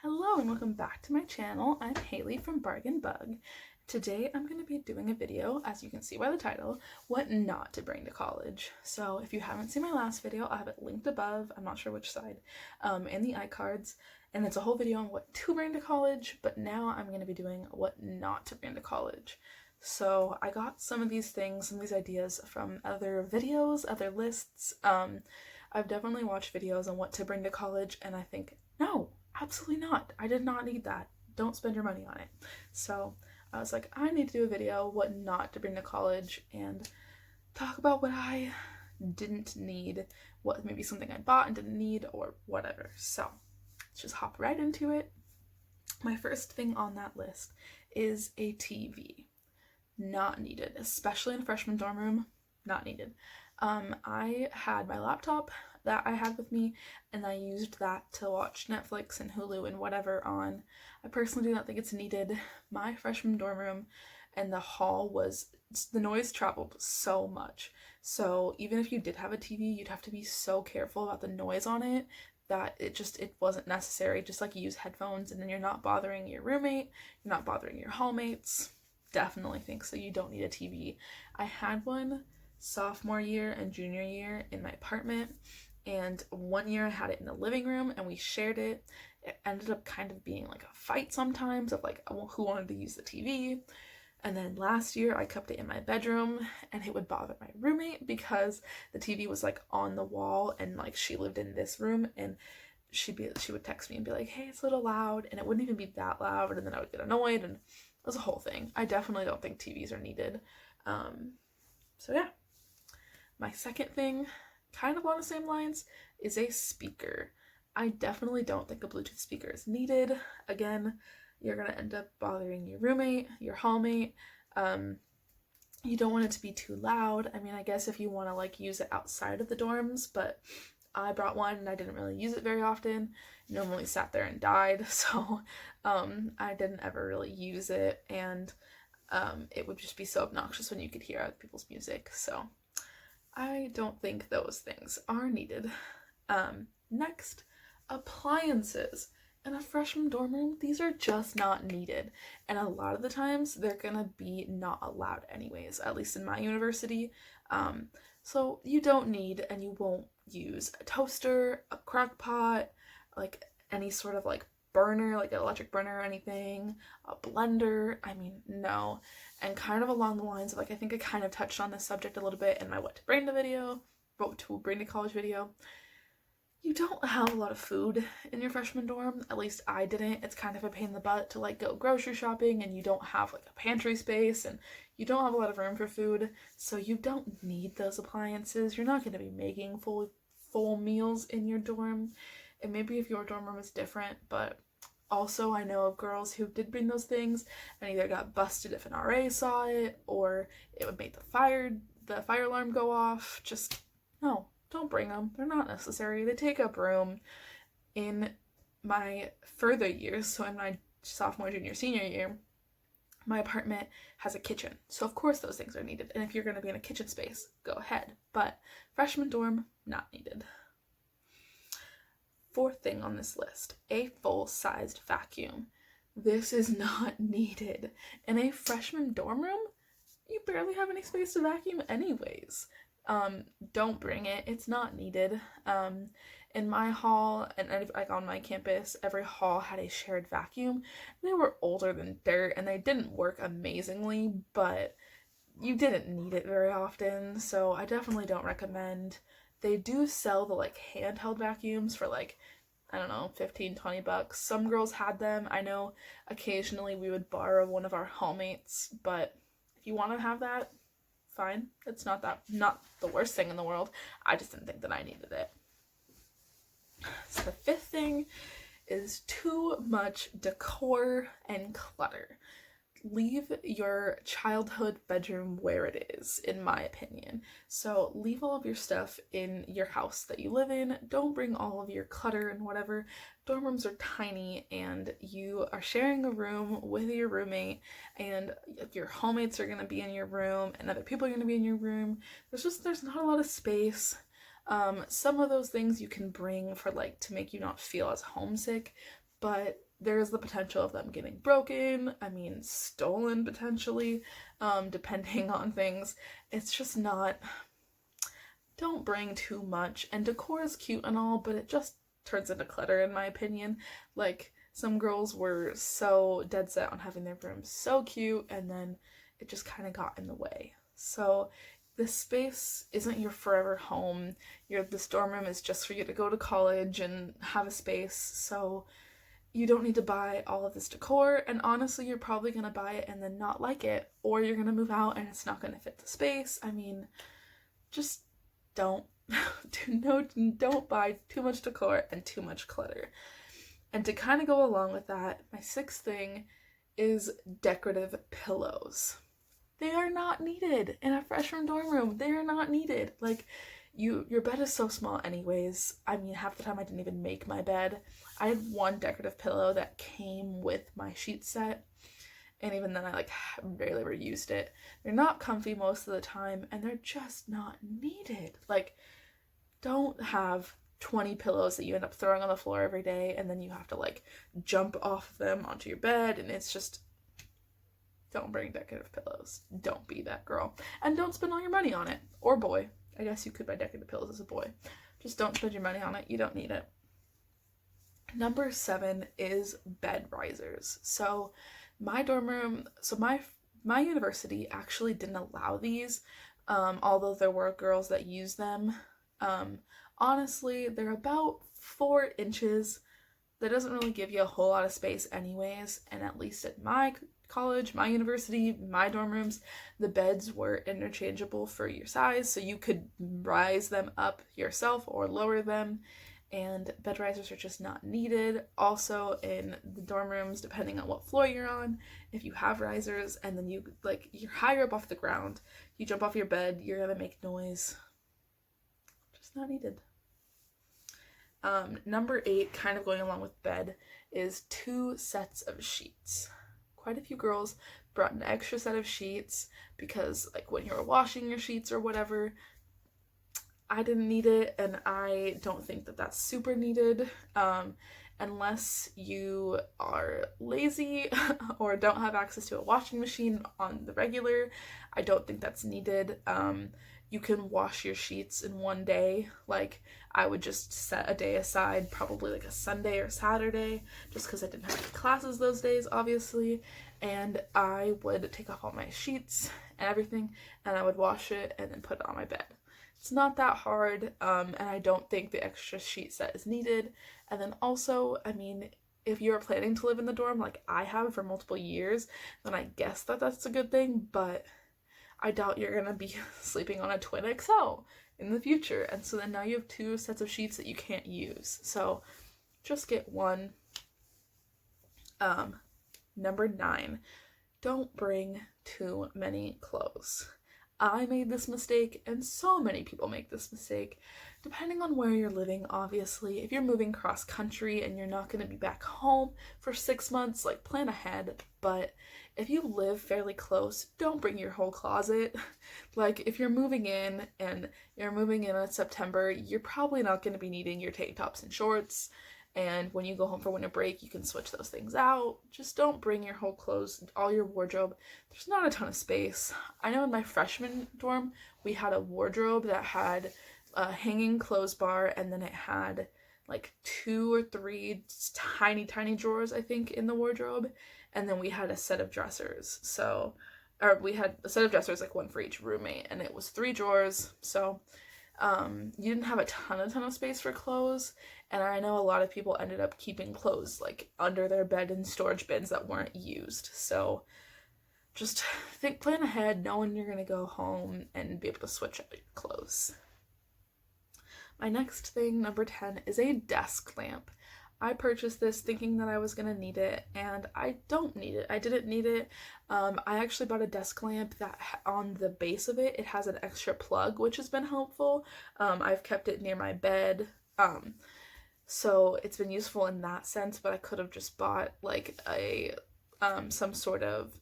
Hello and welcome back to my channel. I'm Haley from Bargain Bug. Today I'm going to be doing a video, as you can see by the title, what not to bring to college. So if you haven't seen my last video, I'll have it linked above, I'm not sure which side, in the iCards, and it's a whole video on what to bring to college, but now I'm going to be doing what not to bring to college. So I got some of these things, some of these ideas from other videos, other lists. I've definitely watched videos on what to bring to college, and I think, no, absolutely not. I did not need that. Don't spend your money on it. So I was like, I need to do a video, what not to bring to college, and talk about what I didn't need, what maybe something I bought and didn't need, or whatever. So let's just hop right into it. My first thing on that list is a TV. Not needed, especially in a freshman dorm room. Not needed. I had my laptop that I had with me, and I used that to watch Netflix and Hulu and whatever on. I personally do not think it's needed. My freshman dorm room and the hall the noise traveled so much. So even if you did have a TV, you'd have to be so careful about the noise on it that it wasn't necessary. Just like use headphones, and then you're not bothering your roommate, you're not bothering your hallmates. Definitely think so. You don't need a TV. I had one sophomore year and junior year in my apartment, and one year I had it in the living room and we shared it. It ended up kind of being like a fight sometimes of like who wanted to use the TV. And then last year I kept it in my bedroom, and it would bother my roommate because the TV was like on the wall, and like she lived in this room, and she would text me and be like, hey, it's a little loud, and it wouldn't even be that loud, and then I would get annoyed, and it was a whole thing. I definitely don't think TVs are needed. So yeah. My second thing, kind of on the same lines, is a speaker. I definitely don't think a Bluetooth speaker is needed. Again, you're going to end up bothering your roommate, your hallmate. You don't want it to be too loud. I mean, I guess if you want to like use it outside of the dorms, but I brought one and I didn't really use it very often. It normally sat there and died, so I didn't ever really use it, and it would just be so obnoxious when you could hear other people's music. So I don't think those things are needed. Next, appliances. In a freshman dorm room, these are just not needed. And a lot of the times, they're gonna be not allowed anyways, at least in my university. So you don't need, and you won't use, a toaster, a crock pot, like any sort of like burner, like an electric burner or anything, a blender. I mean, no. And kind of along the lines of like, I think I kind of touched on this subject a little bit in my what to bring to college video. You don't have a lot of food in your freshman dorm. At least I didn't. It's kind of a pain in the butt to like go grocery shopping, and you don't have like a pantry space, and you don't have a lot of room for food. So you don't need those appliances. You're not going to be making full meals in your dorm. And maybe if your dorm room is different, but also I know of girls who did bring those things and either got busted if an RA saw it, or it would make the fire alarm go off. Just no. Don't bring them. They're not necessary. They take up room. In my further years, so in my sophomore, junior, senior year, my apartment has a kitchen. So of course those things are needed. And if you're going to be in a kitchen space, go ahead. But freshman dorm, not needed. Fourth thing on this list, a full-sized vacuum. This is not needed. In a freshman dorm room, you barely have any space to vacuum anyways. Don't bring it. It's not needed. In my hall, and like on my campus, every hall had a shared vacuum. They were older than dirt, and they didn't work amazingly, but you didn't need it very often, so I definitely don't recommend. They do sell the like handheld vacuums for like, I don't know, 15-20 bucks. Some girls had them. I know occasionally we would borrow one of our hallmates, but if you want to have that, fine. It's not the worst thing in the world. I just didn't think that I needed it. So the fifth thing is too much decor and clutter. Leave your childhood bedroom where it is, in my opinion. So leave all of your stuff in your house that you live in. Don't bring all of your clutter and whatever. Dorm rooms are tiny, and you are sharing a room with your roommate, and your hallmates are going to be in your room, and other people are going to be in your room. There's not a lot of space. Some of those things you can bring for like to make you not feel as homesick, but there is the potential of them getting broken, I mean, stolen potentially, depending on things. It's just not, don't bring too much. And decor is cute and all, but it just turns into clutter in my opinion. Like, some girls were so dead set on having their room so cute, and then it just kind of got in the way. So this space isn't your forever home. This dorm room is just for you to go to college and have a space. So you don't need to buy all of this decor, and honestly, you're probably gonna buy it and then not like it, or you're gonna move out and it's not gonna fit the space. I mean, just don't don't buy too much decor and too much clutter. And to kind of go along with that, my sixth thing is decorative pillows. They are not needed in a freshman dorm room. They are not needed. Like, your bed is so small anyways. I mean, half the time I didn't even make my bed. I had one decorative pillow that came with my sheet set, and even then I barely ever used it. They're not comfy most of the time, and they're just not needed. Like, don't have 20 pillows that you end up throwing on the floor every day, and then you have to jump off of them onto your bed, and it's just, don't bring decorative pillows. Don't be that girl. And don't spend all your money on it. Or boy. I guess you could buy decorative pillows as a boy. Just don't spend your money on it. You don't need it. Number 7 is bed risers. So my dorm room, my university actually didn't allow these, although there were girls that used them. Honestly, they're about 4 inches. That doesn't really give you a whole lot of space anyways, and at least at my college, my university, my dorm rooms, the beds were interchangeable for your size, so you could rise them up yourself or lower them, and bed risers are just not needed. Also, in the dorm rooms, depending on what floor you're on, if you have risers and then you're higher up off the ground, you jump off your bed, you're gonna make noise. Just not needed. Number 8, kind of going along with bed, is 2 sets of sheets. Quite a few girls brought an extra set of sheets because when you were washing your sheets or whatever, I didn't need it, and I don't think that that's super needed, unless you are lazy or don't have access to a washing machine on the regular. I don't think that's needed. You can wash your sheets in one day. I would just set a day aside, probably a Sunday or Saturday, just because I didn't have any classes those days, obviously, and I would take off all my sheets and everything, and I would wash it and then put it on my bed. It's not that hard, and I don't think the extra sheet set is needed. And then also, I mean, if you're planning to live in the dorm like I have for multiple years, then I guess that's a good thing, but I doubt you're gonna be sleeping on a twin XL in the future, and so then now you have 2 sets of sheets that you can't use, so just get one. Number 9, don't bring too many clothes. I made this mistake, and so many people make this mistake, depending on where you're living, obviously. If you're moving cross country and you're not going to be back home for 6 months, plan ahead, but if you live fairly close, don't bring your whole closet. If you're moving in and you're moving in September, you're probably not going to be needing your tank tops and shorts, and when you go home for winter break, you can switch those things out. Just don't bring your whole clothes, all your wardrobe. There's not a ton of space. I know in my freshman dorm, we had a wardrobe that had a hanging clothes bar, and then it had 2 or 3 tiny drawers, I think, in the wardrobe, and then we had a set of dressers. We had a set of dressers, one for each roommate, and it was 3 drawers, so you didn't have a ton of space for clothes, and I know a lot of people ended up keeping clothes under their bed in storage bins that weren't used. So just plan ahead, know when you're gonna go home and be able to switch out your clothes. My next thing, number 10, is a desk lamp. I purchased this thinking that I was going to need it, and I don't need it. I didn't need it. I actually bought a desk lamp that on the base of it has an extra plug, which has been helpful. I've kept it near my bed, so it's been useful in that sense, but I could have just bought some sort of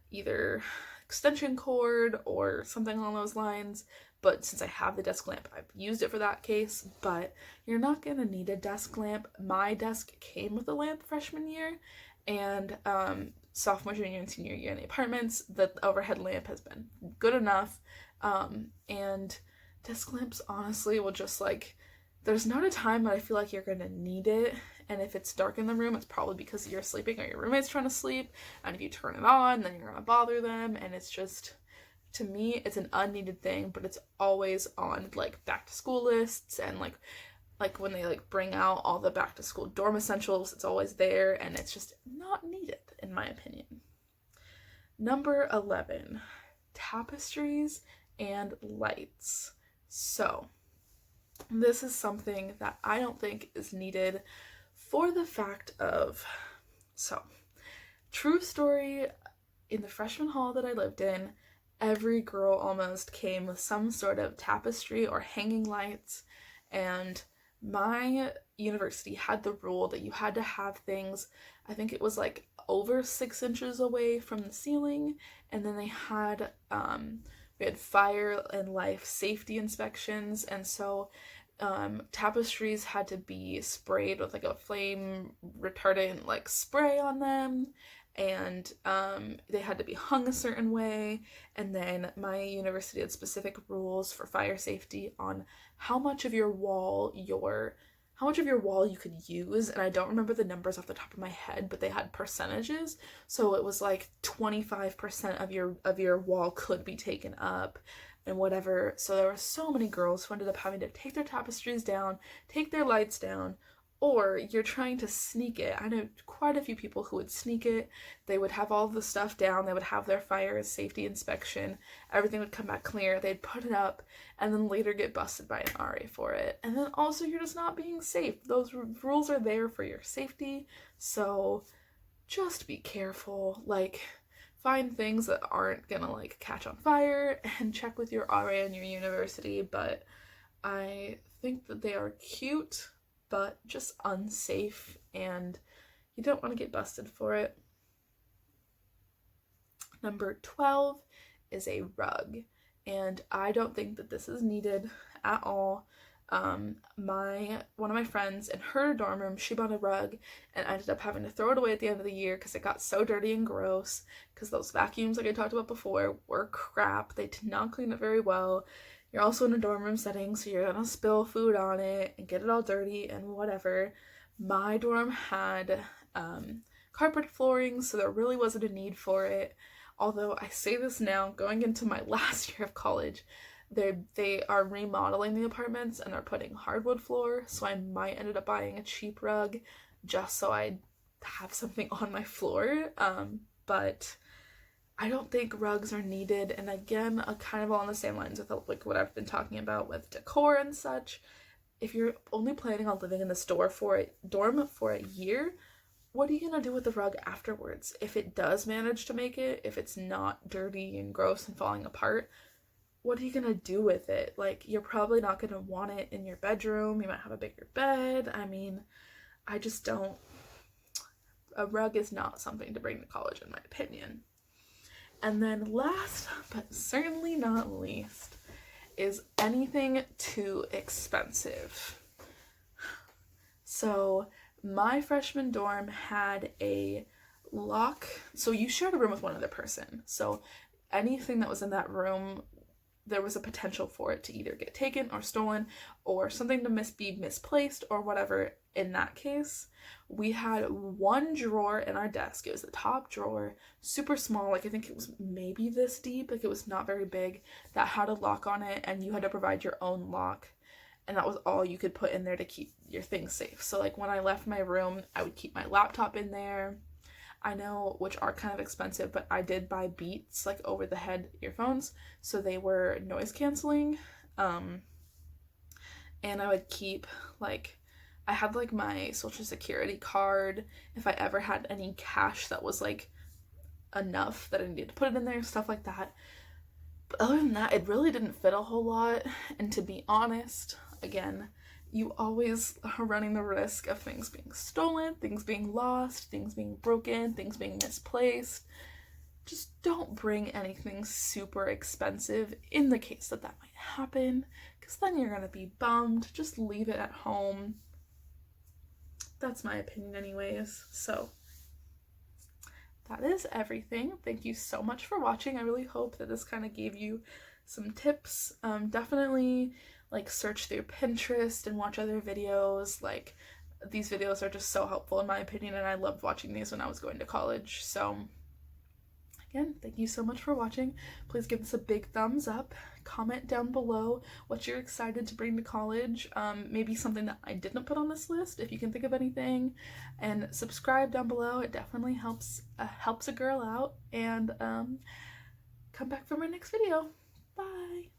either extension cord or something along those lines. But since I have the desk lamp, I've used it for that case. But you're not going to need a desk lamp. My desk came with a lamp freshman year, and sophomore, junior, and senior year in the apartments, the overhead lamp has been good enough. And desk lamps, honestly, will just like, there's not a time that I feel like you're going to need it. And if it's dark in the room, it's probably because you're sleeping or your roommate's trying to sleep. And if you turn it on, then you're going to bother them. And it's just, to me, it's an unneeded thing, but it's always on like back to school lists, and like when they like bring out all the back to school dorm essentials, it's always there, and it's just not needed in my opinion. Number 11, tapestries and lights. So this is something that I don't think is needed for the fact of, so true story, in the freshman hall that I lived in, every girl almost came with some sort of tapestry or hanging lights, and my university had the rule that you had to have things, I think it was like over 6 inches away from the ceiling, and then they had we had fire and life safety inspections, and so tapestries had to be sprayed with like a flame retardant like spray on them, and they had to be hung a certain way. And then my university had specific rules for fire safety on how much of your wall you could use, and I don't remember the numbers off the top of my head, but they had percentages. So it was like 25% of your wall could be taken up and whatever. So there were so many girls who ended up having to take their tapestries down, take their lights down, or you're trying to sneak it. I know quite a few people who would sneak it. They would have all the stuff down, they would have their fire safety inspection, everything would come back clear, they'd put it up, and then later get busted by an RA for it. And then also you're just not being safe. Those rules are there for your safety, so just be careful. Like, find things that aren't gonna like catch on fire and check with your RA and your university. But I think that they are cute, but just unsafe, and you don't want to get busted for it. Number 12 is a rug, and I don't think that this is needed at all. One of my friends, in her dorm room, she bought a rug and ended up having to throw it away at the end of the year because it got so dirty and gross, because those vacuums, like I talked about before, were crap. They did not clean it very well. You're also in a dorm room setting, so you're gonna spill food on it and get it all dirty and whatever. My dorm had carpet flooring, so there really wasn't a need for it. Although I say this now, going into my last year of college, they are remodeling the apartments and are putting hardwood floor, so I might end up buying a cheap rug just so I have something on my floor. But I don't think rugs are needed, and again, kind of along the same lines with like what I've been talking about with decor and such. If you're only planning on living in this dorm for a year, what are you gonna do with the rug afterwards? If it does manage to make it, if it's not dirty and gross and falling apart, what are you gonna do with it? Like, you're probably not gonna want it in your bedroom. You might have a bigger bed. I mean, I just don't. A rug is not something to bring to college, in my opinion. And then last, but certainly not least, is anything too expensive. So my freshman dorm had a lock. So you shared a room with one other person. So anything that was in that room, there was a potential for it to either get taken or stolen, or something to be misplaced or whatever. In that case, we had one drawer in our desk. It was the top drawer, super small, like I think it was maybe this deep, like it was not very big, that had a lock on it, and you had to provide your own lock, and that was all you could put in there to keep your things safe. So like when I left my room, I would keep my laptop in there. I know, which are kind of expensive, but I did buy Beats, like over the head earphones, so they were noise canceling. And I would keep, like, I had like my social security card, if I ever had any cash that was like enough that I needed to put it in there, stuff like that. But other than that, it really didn't fit a whole lot. And to be honest, again, you always are running the risk of things being stolen, things being lost, things being broken, things being misplaced. just don't bring anything super expensive in the case that that might happen, because then you're gonna be bummed. Just leave it at home. That's my opinion anyways. So that is everything. Thank you so much for watching. I really hope that this kind of gave you some tips. Definitely like search through Pinterest and watch other videos. Like, these videos are just so helpful in my opinion, and I loved watching these when I was going to college. So again, thank you so much for watching. Please give this a big thumbs up. Comment down below what you're excited to bring to college. Maybe something that I didn't put on this list, if you can think of anything. And subscribe down below. It definitely helps a girl out. And come back for my next video. Bye!